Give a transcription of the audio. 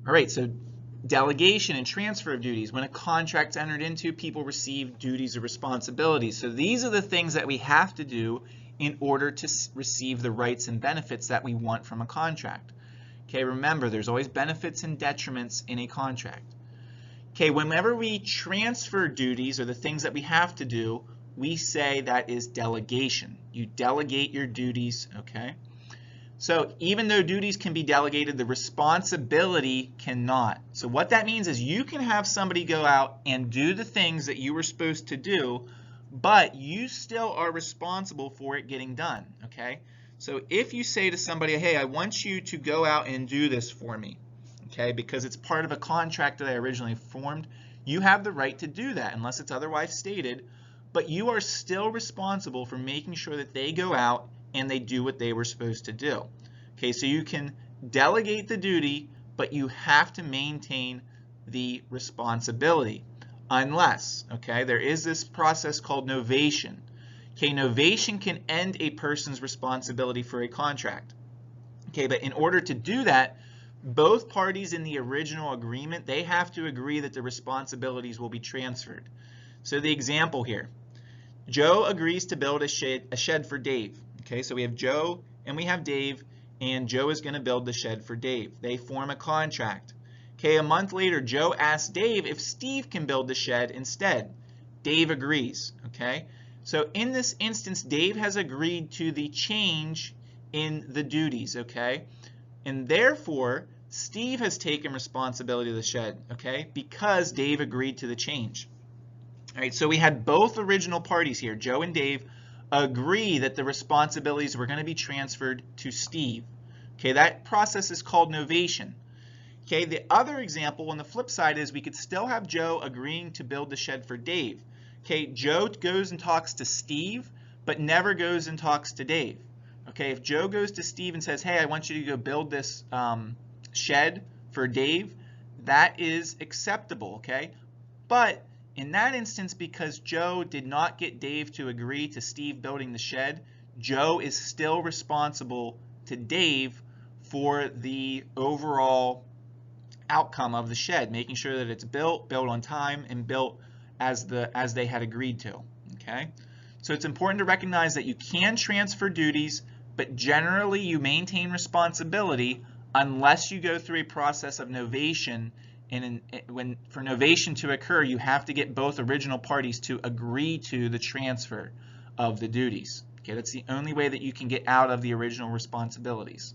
All right, so delegation and transfer of duties. When a contract's entered into, people receive duties or responsibilities. So these are the things that we have to do in order to receive the rights and benefits that we want from a contract. Okay, remember, there's always benefits and detriments in a contract. Okay, whenever we transfer duties or the things that we have to do, we say that is delegation. You delegate your duties, okay? So even though duties can be delegated, the responsibility cannot. So what that means is you can have somebody go out and do the things that you were supposed to do, but you still are responsible for it getting done, okay? So if you say to somebody, hey, I want you to go out and do this for me, okay, because it's part of a contract that I originally formed, you have the right to do that unless it's otherwise stated, but you are still responsible for making sure that they go out and they do what they were supposed to do. Okay, so you can delegate the duty, but you have to maintain the responsibility unless, okay, there is this process called novation. Okay, novation can end a person's responsibility for a contract. Okay, but in order to do that, both parties in the original agreement, they have to agree that the responsibilities will be transferred. So the example here, Joe agrees to build a shed for Dave. Okay, so we have Joe and we have Dave, and Joe is going to build the shed for Dave. They form a contract. Okay, a month later, Joe asks Dave if Steve can build the shed instead. Dave agrees. Okay, so in this instance, Dave has agreed to the change in the duties. Okay, and therefore, Steve has taken responsibility of the shed. Okay, because Dave agreed to the change. All right, so we had both original parties here, Joe and Dave, agree that the responsibilities were going to be transferred to Steve. Okay, that process is called novation. Okay, the other example on the flip side is we could still have Joe agreeing to build the shed for Dave. Okay, Joe goes and talks to Steve, but never goes and talks to Dave. Okay, if Joe goes to Steve and says, hey, I want you to go build this shed for Dave, that is acceptable, okay? But in that instance, because Joe did not get Dave to agree to Steve building the shed, Joe is still responsible to Dave for the overall outcome of the shed, making sure that it's built on time, and built as they had agreed to. Okay, so it's important to recognize that you can transfer duties, but generally you maintain responsibility unless you go through a process of novation. And for novation to occur, you have to get both original parties to agree to the transfer of the duties. Okay, that's the only way that you can get out of the original responsibilities.